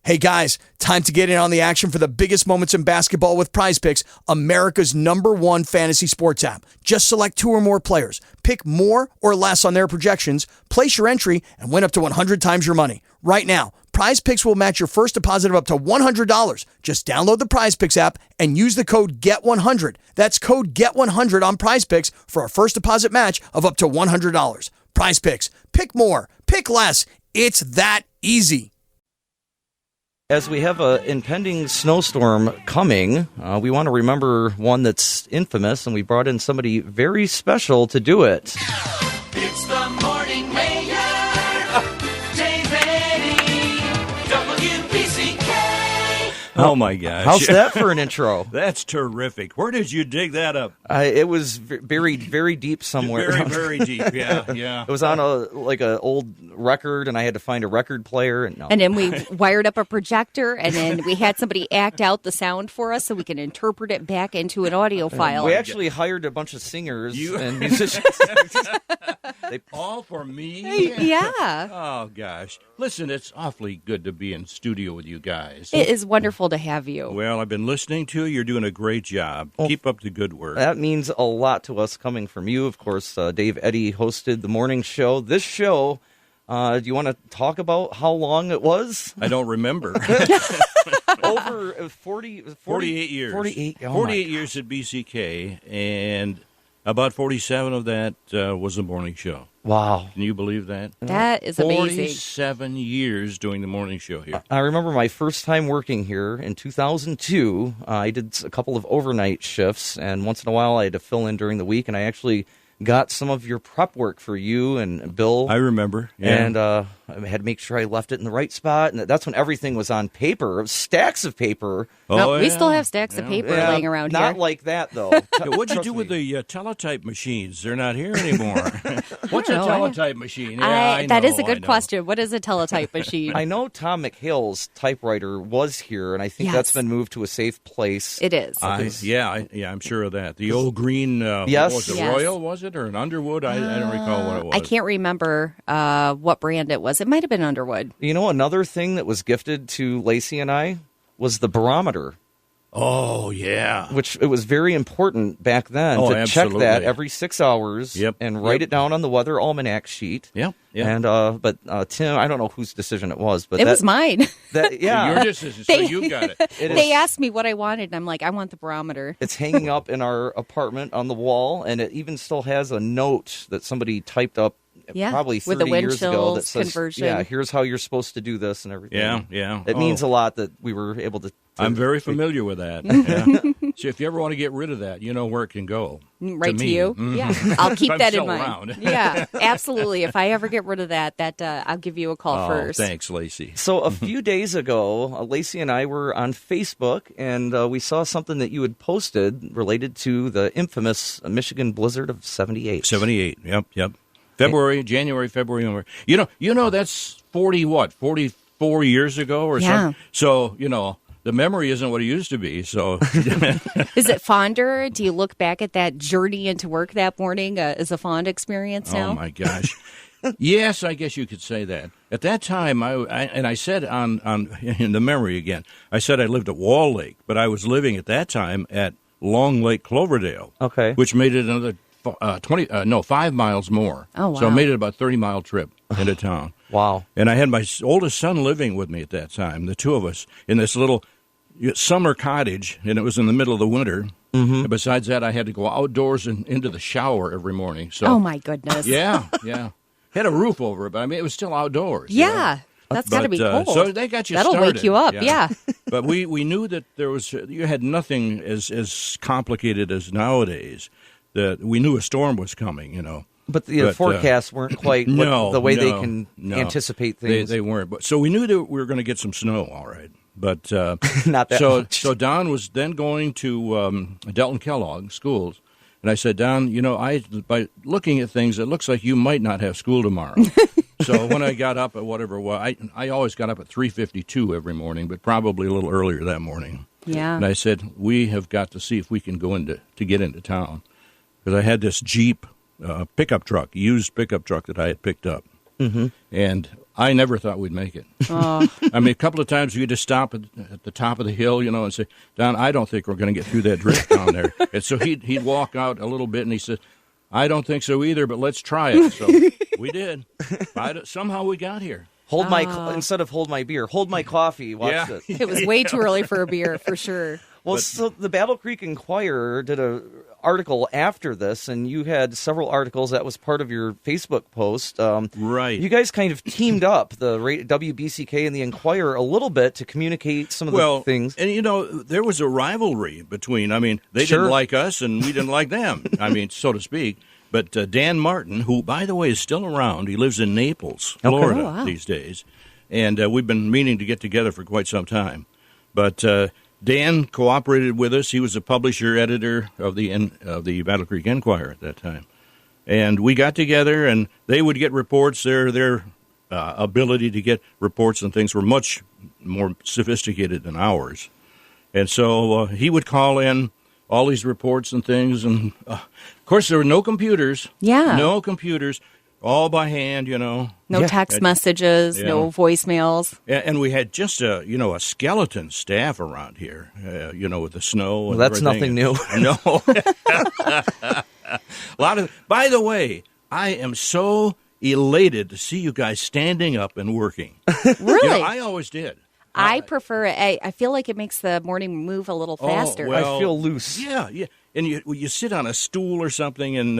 Hey guys, time to get in on the action for the biggest moments in basketball with Prize Picks, America's #1 fantasy sports app. Just select 2 or more players, pick more or less on their projections, place your entry, and win up to 100 times your money. Right now, Prize Picks will match your first deposit of up to $100. Just download the Prize Picks app and use the code GET100. That's code GET100 on Prize Picks for a first deposit match of up to $100. Prize Picks. Pick more. Pick less. It's that easy. As we have an impending snowstorm coming, we want to remember one that's infamous, and we brought in somebody very special to do it. It's the Morning Mayor, Dave Eddy, WPCK. Oh, my gosh. How's that for an intro? That's terrific. Where did you dig that up? It was buried very deep somewhere. Very, very deep, yeah. It was on a old record, and I had to find a record player. And then we wired up a projector, and then we had somebody act out the sound for us so we can interpret it back into an audio file. We actually hired a bunch of singers and musicians. All for me? Yeah. Oh, gosh. Listen, it's awfully good to be in studio with you guys. It is wonderful to have you. Well, I've been listening to you. You're doing a great job. Keep up the good work. That means a lot to us coming from you. Of course, Dave Eddy hosted the morning show. This show, do you want to talk about how long it was? I don't remember. Over 48 years. 48 years at BCK, and about 47 of that was the morning show. Wow. Can you believe that? That is amazing. 47 years doing the morning show here. I remember my first time working here in 2002. I did a couple of overnight shifts, and once in a while I had to fill in during the week, and I actually got some of your prep work for you and Bill. I remember. Yeah. And I had to make sure I left it in the right spot. And that's when everything was on paper. It was stacks of paper. We still have stacks of paper laying around here. Not like that, though. What'd you do with the teletype machines? They're not here anymore. What's a teletype machine? That is a good question. What is a teletype machine? I know Tom McHale's typewriter was here, and I think that's been moved to a safe place. It is. I'm sure of that. The old green, yes. What was it, Royal, was it, or an Underwood? I don't recall what it was. I can't remember what brand it was. It might have been Underwood. You know, another thing that was gifted to Lacey and I was the barometer. Oh, yeah. Which it was very important back then to absolutely. check that every 6 hours and write it down on the weather almanac sheet. Yeah. And but Tim, I don't know whose decision it was, but it was mine. Your decision. So you got it. They asked me what I wanted, and I'm like, I want the barometer. It's hanging up in our apartment on the wall, and it even still has a note that somebody typed up. Probably 30 with the wind years ago that says, conversion. here's how you're supposed to do this and everything. Yeah. It means a lot that we were able to I'm very familiar with that. Yeah. So if you ever want to get rid of that, you know where it can go. Right to you? Mm-hmm. Yeah. I'll keep that in mind. Around. Yeah, absolutely. If I ever get rid of that I'll give you a call first. Thanks, Lacey. So a few days ago, Lacey and I were on Facebook, and we saw something that you had posted related to the infamous Michigan blizzard of 78. 78, yep. January, February. You know that's 44 years ago or something. So, the memory isn't what it used to be. So, is it fonder? Do you look back at that journey into work that morning as a fond experience now? Oh my gosh, yes, I guess you could say that. At that time, I said on in the memory again, I said I lived at Wall Lake, but I was living at that time at Long Lake Cloverdale, which made it another 5 miles more. Oh wow! So I made it about a 30-mile trip into town. Wow! And I had my oldest son living with me at that time. The two of us in this little summer cottage, and it was in the middle of the winter. Mm-hmm. And besides that, I had to go outdoors and into the shower every morning. So, oh my goodness! Yeah. Had a roof over it, but I mean it was still outdoors. Yeah. That's got to be cold. So they got you That'll started. wake you up, yeah. But we knew that you had nothing as complicated as nowadays. That we knew a storm was coming, But the forecasts weren't quite the way they can anticipate things. They weren't. But so we knew that we were going to get some snow, all right. But not that much. So Don was then going to Delton Kellogg schools. And I said, Don, by looking at things, it looks like you might not have school tomorrow. So when I got up at whatever, I always got up at 3:52 every morning, but probably a little earlier that morning. Yeah. And I said, we have got to see if we can get into town. Because I had this Jeep pickup truck, used pickup truck that I had picked up. Mm-hmm. And I never thought we'd make it. Oh. I mean, a couple of times we had to stop at the top of the hill, and say, Don, I don't think we're going to get through that drift down there. And so he'd walk out a little bit, and he said, I don't think so either, but let's try it. So we did. Somehow we got here. Instead of hold my beer, hold my coffee. Watch this. It was way too early for a beer, for sure. Well, so the Battle Creek Enquirer did a article after this, and you had several articles that was part of your Facebook post. Right. You guys kind of teamed up, the WBCK and the Enquirer, a little bit to communicate some of the things. And, there was a rivalry between, they Sure. didn't like us and we didn't like them, so to speak. But Dan Martin, who, by the way, is still around, he lives in Naples, Florida Oh, wow. these days. And we've been meaning to get together for quite some time. But Dan cooperated with us. He was a publisher, editor of the Battle Creek Enquirer at that time. And we got together, and they would get reports. Their ability to get reports and things were much more sophisticated than ours. And so he would call in all these reports and things. And, of course, there were no computers. Yeah. No computers, all by hand, No text messages, Yeah. no voicemails. And we had just a skeleton staff around here, with the snow. And that's everything. nothing new. No. By the way, I am so elated to see you guys standing up and working. Really? I always did. I prefer it. I feel like it makes the morning move a little faster. well, I feel loose. Yeah. And you sit on a stool or something, and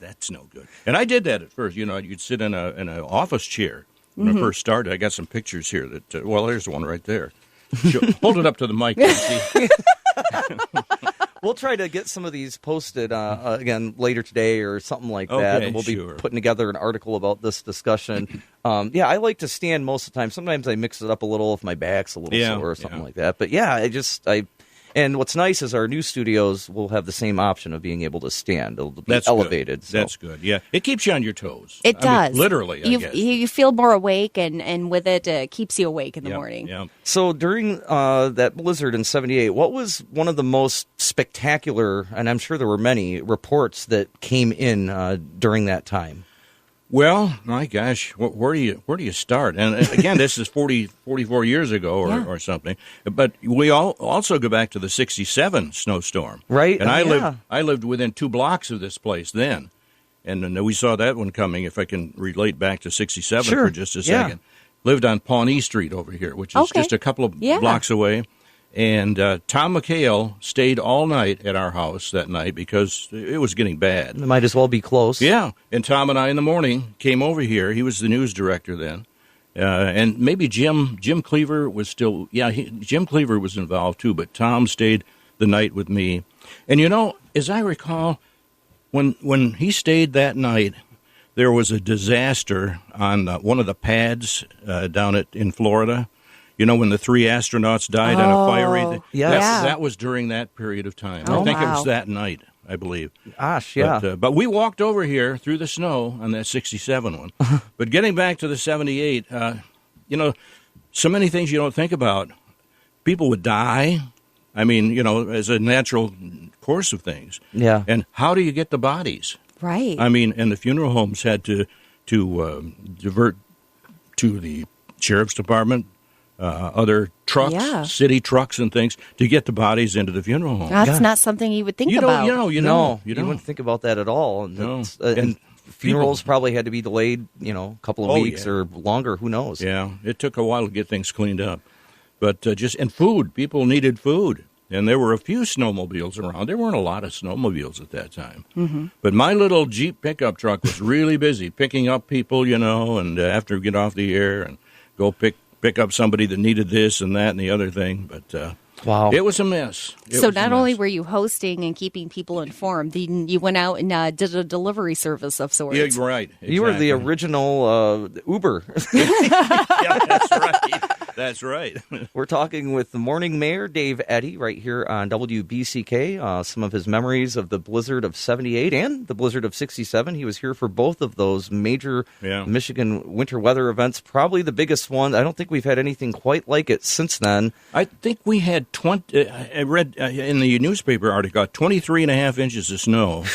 that's no good. And I did that at first. You'd sit in an office chair when I first started. I got some pictures here. There's one right there. Hold it up to the mic, Nancy. We'll try to get some of these posted again later today or something like that. Okay, And we'll be sure. putting together an article about this discussion. I like to stand most of the time. Sometimes I mix it up a little if my back's a little sore or something like that. But and what's nice is our new studios will have the same option of being able to stand. It'll be elevated. Good. So. That's good. Yeah, it keeps you on your toes. It does. Literally, I guess. You feel more awake, and with it keeps you awake in the morning. Yeah. So during that blizzard in '78, what was one of the most spectacular, and I'm sure there were many, reports that came in during that time? Well, my gosh, where do you start? And again, this is 44 years ago or something. But we also go back to the '67 snowstorm, right? And I lived within 2 blocks of this place then, and we saw that one coming. If I can relate back to '67 for just a second, lived on Pawnee Street over here, which is just a couple of blocks away. And Tom McHale stayed all night at our house that night because it was getting bad. It might as well be close. Yeah, and Tom and I in the morning came over here. He was the news director then. And maybe Jim Cleaver was still, Jim Cleaver was involved too, but Tom stayed the night with me. And as I recall, when he stayed that night, there was a disaster on one of the pads down in Florida. When the 3 astronauts died on a fiery... That was during that period of time. I think it was that night, I believe. Gosh, yeah. But we walked over here through the snow on that '67 one. But getting back to the '78, so many things you don't think about. People would die. As a natural course of things. Yeah. And how do you get the bodies? Right. And the funeral homes had to divert to the sheriff's department, other trucks, city trucks and things to get the bodies into the funeral home. That's not something you would think about. You wouldn't think about that at all. And funerals probably had to be delayed, a couple of weeks or longer. Who knows? Yeah, it took a while to get things cleaned up. But and food. People needed food. And there were a few snowmobiles around. There weren't a lot of snowmobiles at that time. Mm-hmm. But my little Jeep pickup truck was really busy picking up people, and after we get off the air and go pick up somebody that needed this and that and the other thing. But wow, it was a mess. So not only were you hosting and keeping people informed, you went out and did a delivery service of sorts. Yeah, right. Exactly. You were the original Uber. Yeah, that's right. That's right. We're talking with the morning mayor, Dave Eddy, right here on WBCK. Some of his memories of the blizzard of '78 and the blizzard of '67. He was here for both of those major Michigan winter weather events. Probably the biggest one. I don't think we've had anything quite like it since then. I think we had 20. I read in the newspaper article 23.5 inches of snow,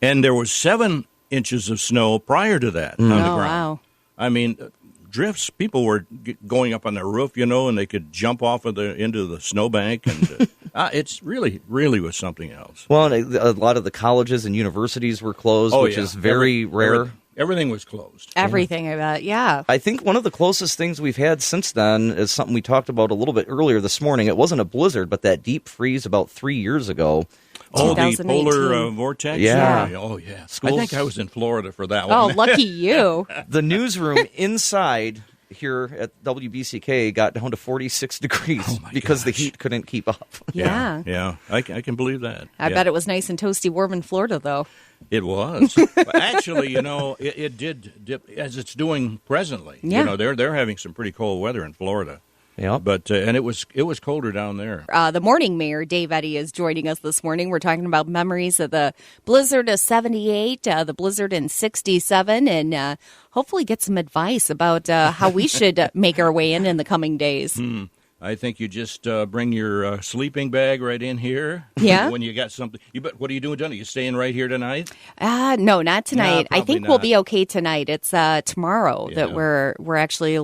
and there was 7 inches of snow prior to that on the ground. Wow. drifts. People were going up on their roof, and they could jump off into the snowbank, and it's really was something else. Well, and a lot of the colleges and universities were closed, which is very rare. Everything was closed. Everything, I bet. Yeah. I think one of the closest things we've had since then is something we talked about a little bit earlier this morning. It wasn't a blizzard, but that deep freeze about 3 years ago. Oh, the polar vortex? Yeah. Oh, yeah. Schools. I think I was in Florida for that Oh, one. lucky you. The newsroom inside here at WBCK got down to 46 degrees because the heat couldn't keep up. Yeah. Yeah. I can believe that. I bet it was nice and toasty warm in Florida, though. It was. Actually, it did dip, as it's doing presently. Yeah. They're having some pretty cold weather in Florida. Yeah. But and it was colder down there. The morning mayor, Dave Eddy, is joining us this morning. We're talking about memories of the blizzard of 78, the blizzard in 67, and hopefully get some advice about how we should make our way in the coming days. I think you just bring your sleeping bag right in here. Yeah. When you got something. What are you doing tonight? Are you staying right here tonight? No, not tonight. No, I think probably we'll not. be okay tonight. It's tomorrow Yeah. that we're actually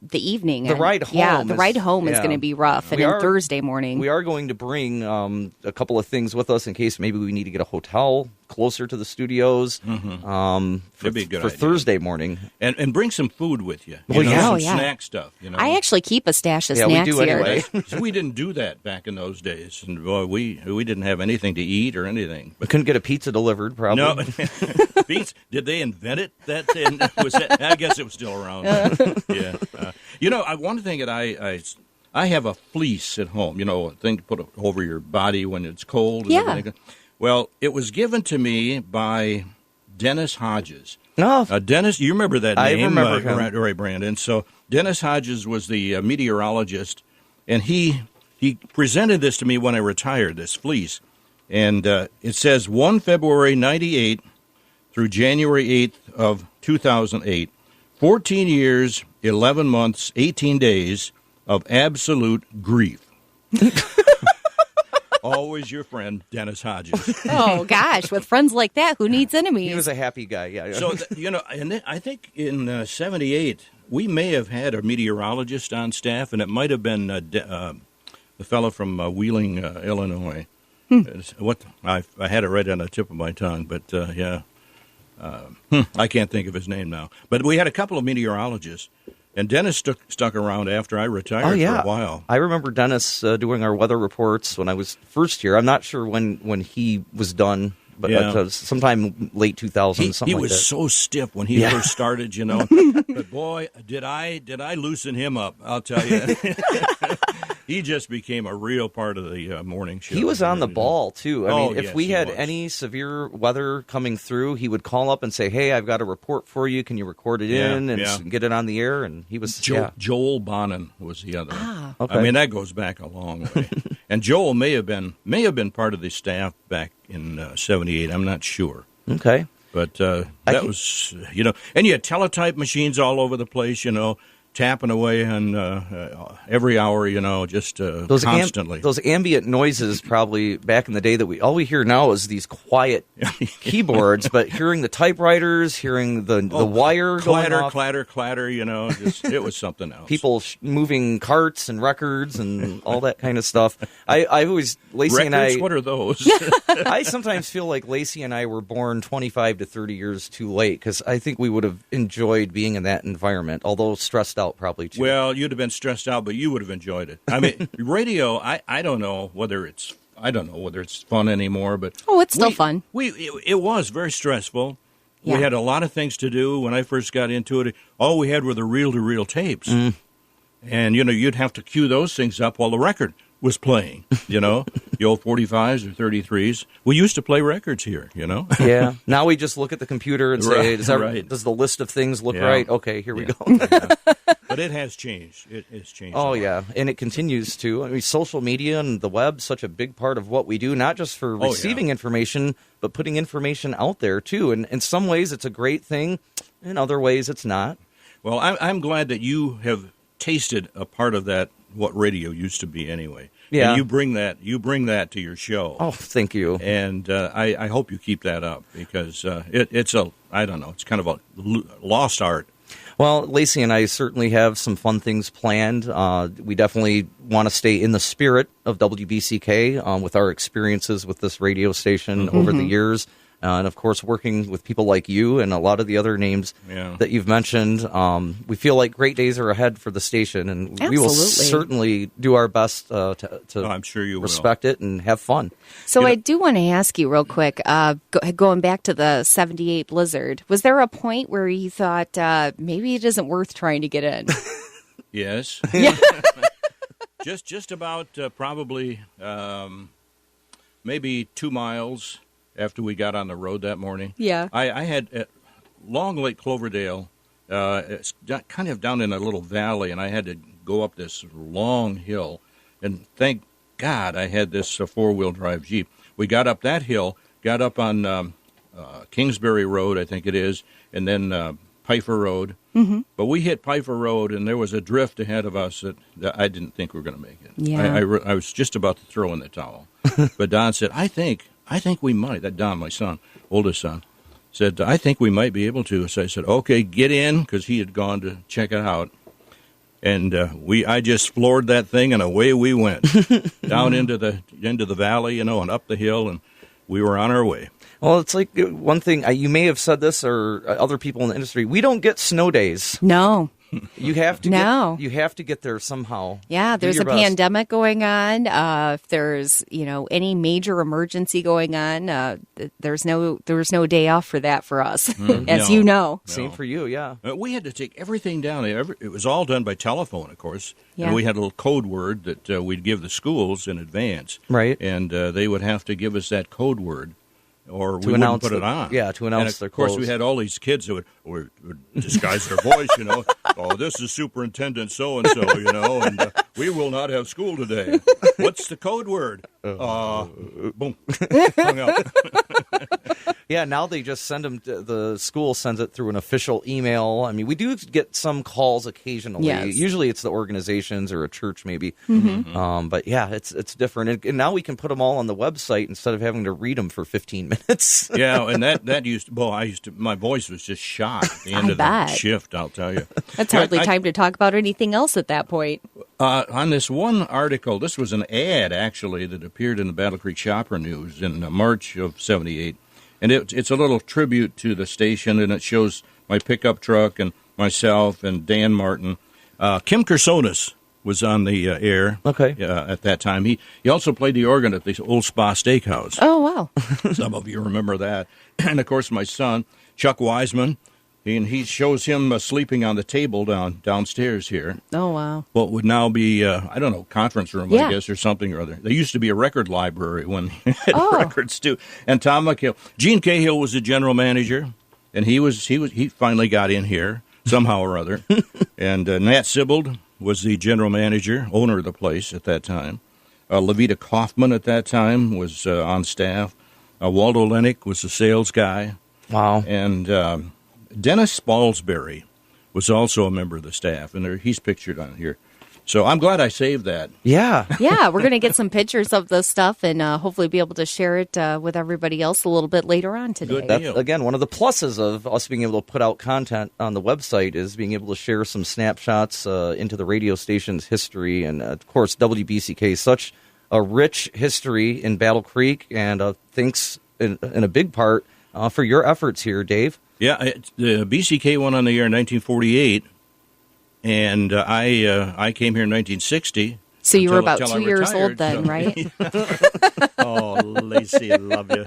the evening. The ride home Yeah, the is- ride home is yeah. going to be rough, and We then are- Thursday morning. We are going to bring a couple of things with us in case maybe we need to get a hotel closer to the studios That'd be a good for idea. Thursday morning. And bring some food with you. Well, yeah. Some Oh, yeah. snack stuff. I actually keep a stash of Yeah, we snacks do here. anyway. So we didn't do that back in those days, and boy, we didn't have anything to eat or anything. We couldn't get a pizza delivered, probably. No, Beats. Did they invent it? Was that? I guess it was still around. Yeah. One thing that I have a fleece at home. A thing to put over your body when it's cold. And Yeah. everything. Well, it was given to me by Dennis Hodges. No. Dennis, you remember that I name? remember him. Right, Brandon. So Dennis Hodges was the meteorologist, and he presented this to me when I retired, this fleece. And it says 1 February 98 through January 8th of 2008, 14 years, 11 months, 18 days of absolute grief. Always your friend, Dennis Hodges. Oh, gosh. With friends like that, who needs enemies? He was a happy guy, yeah. So, and then I think in 78, we may have had a meteorologist on staff, and it might have been the fellow from Wheeling, Illinois. I had it right on the tip of my tongue, but yeah. I can't think of his name now. But we had a couple of meteorologists, and Dennis stuck around after I retired for a while. I remember Dennis doing our weather reports when I was first here. I'm not sure when he was done, but sometime late 2000s, something He like was that. so stiff when he first started, But boy, did I loosen him up, I'll tell you. He just became a real part of the morning show. He was on the ball, too. I mean, if yes, we he had was. any severe weather coming through, he would call up and say, hey, I've got a report for you. Can you record it in and get it on the air? And he was, Joel Bonin was the other. okay. I mean, that goes back a long way. And Joel may have been part of the staff back in 78. I'm not sure. Okay. But that was, and you had teletype machines all over the place, tapping away on every hour, just constantly. Those ambient noises probably back in the day that all we hear now is these quiet keyboards, but hearing the typewriters, hearing the wire going off. clatter, it was something else. People moving carts and records and all that kind of stuff. I always, Lacey Records, and I, what are those? I sometimes feel like Lacey and I were born 25 to 30 years too late because I think we would have enjoyed being in that environment, although stressed out probably too. Well, you'd have been stressed out, but you would have enjoyed it. I mean, radio, I don't know whether it's fun anymore, but it's still fun. It was very stressful. Yeah. We had a lot of things to do when I first got into it. All we had were the reel-to-reel tapes. And, you'd have to cue those things up while the record was playing, the old 45s or 33s. We used to play records here, Yeah. Now we just look at the computer and say, Right. does the list of things look Yeah. right? Okay, here we go. But it has changed. It has changed. Oh, a lot. yeah, and it continues to. I mean, social media and the web, such a big part of what we do, not just for receiving information, but putting information out there, too. And in some ways, it's a great thing. In other ways, it's not. Well, I'm glad that you have tasted a part of that, what radio used to be anyway. Yeah. And you bring that to your show. Oh, thank you. And I hope you keep that up because it's kind of a lost art. Well, Lacey and I certainly have some fun things planned. We definitely want to stay in the spirit of WBCK with our experiences with this radio station over the years. And, of course, working with people like you and a lot of the other names that you've mentioned. We feel like great days are ahead for the station, and we will certainly do our best to I'm sure you respect it and have fun. So I do want to ask you real quick, going back to the 78 blizzard, was there a point where you thought maybe it isn't worth trying to get in? Yes. Yeah. just about probably maybe 2 miles after we got on the road that morning. Yeah. I had Long Lake Cloverdale, it's kind of down in a little valley, and I had to go up this long hill. And thank God I had this four-wheel drive Jeep. We got up that hill, got up on Kingsbury Road, I think it is, and then Pfeiffer Road. Mm-hmm. But we hit Pfeiffer Road, and there was a drift ahead of us that I didn't think we were going to make it. Yeah. I was just about to throw in the towel. But Don said, I think we might. That Don, my son, oldest son, said, I think we might be able to. So I said, okay, get in, because he had gone to check it out. And I just floored that thing, and away we went down into the valley, and up the hill, and we were on our way. Well, it's like one thing, you may have said this, or other people in the industry, we don't get snow days. No. You have to you have to get there somehow. Yeah, there's a pandemic going on. If there's any major emergency going on, there's no day off for that for us, as you know. Same for you, yeah. We had to take everything down. It was all done by telephone, of course. Yeah. And we had a little code word that we'd give the schools in advance. Right. And they would have to give us that code word, or we announce wouldn't put it on. Yeah, to announce their close. Of clothes. course, we had all these kids that would disguise their voice, Oh, this is Superintendent so-and-so, and we will not have school today. What's the code word? Boom. Hung up. Yeah, now they just send them, the school sends it through an official email. I mean, we do get some calls occasionally. Yes. Usually it's the organizations or a church maybe. Mm-hmm. But yeah, it's different. And now we can put them all on the website instead of having to read them for 15 minutes. Yeah, and that used to, my voice was just shot at the end of bet. the shift, I'll tell you. That's hardly time to talk about anything else at that point. On this one article, this was an ad, actually, that appeared in the Battle Creek Shopper News in March of 78. And it's a little tribute to the station, and it shows my pickup truck and myself and Dan Martin. Kim Kersonis was on the air at that time. He also played the organ at the Old Spa Steakhouse. Oh, wow. Some of you remember that. And, of course, my son, Chuck Wiseman, and he shows him sleeping on the table downstairs here. Oh, wow. What would now be, conference room, I guess, or something or other. There used to be a record library when he had records, too. And Tom McHale. Gene Cahill was the general manager, and he finally got in here somehow or other. And Nat Sibbald was the general manager, owner of the place at that time. Levita Kaufman at that time was on staff. Waldo Lennick was the sales guy. Wow. And Dennis Spalsbury was also a member of the staff, and he's pictured on here. So I'm glad I saved that. Yeah. Yeah, we're going to get some pictures of the stuff and hopefully be able to share it with everybody else a little bit later on today. Good. That's, again, one of the pluses of us being able to put out content on the website is being able to share some snapshots into the radio station's history. And, of course, WBCK is such a rich history in Battle Creek, and thanks in a big part for your efforts here, Dave. Yeah, the BCK went on the air in 1948, and I came here in 1960. So you were about 2 years old then, right? Oh, Lacey, I love you.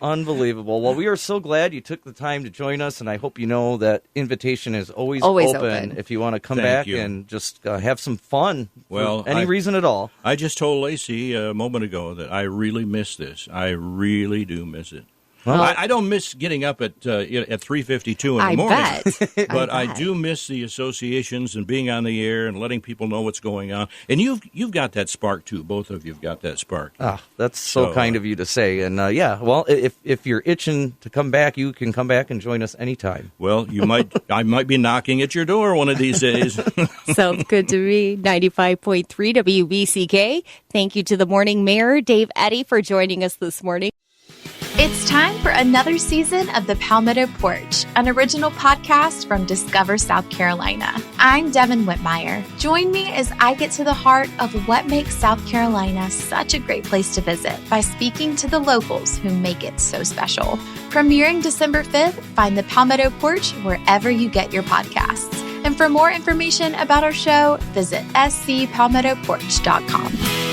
Unbelievable. Well, we are so glad you took the time to join us, and I hope you know that invitation is always open if you want to come back and just have some fun for any reason at all. I just told Lacey a moment ago that I really miss this. I really do miss it. Well, I don't miss getting up at 3:52 in the morning, but I do miss the associations and being on the air and letting people know what's going on. And you've got that spark too. Both of you've got that spark. That's so kind of you to say. And well, if you're itching to come back, you can come back and join us anytime. Well, I might be knocking at your door one of these days. Sounds good to me. 95.3 WBCK. Thank you to the morning mayor, Dave Eddy, for joining us this morning. It's time for another season of The Palmetto Porch, an original podcast from Discover South Carolina. I'm Devin Whitmire. Join me as I get to the heart of what makes South Carolina such a great place to visit by speaking to the locals who make it so special. Premiering December 5th, find The Palmetto Porch wherever you get your podcasts. And for more information about our show, visit scpalmettoporch.com.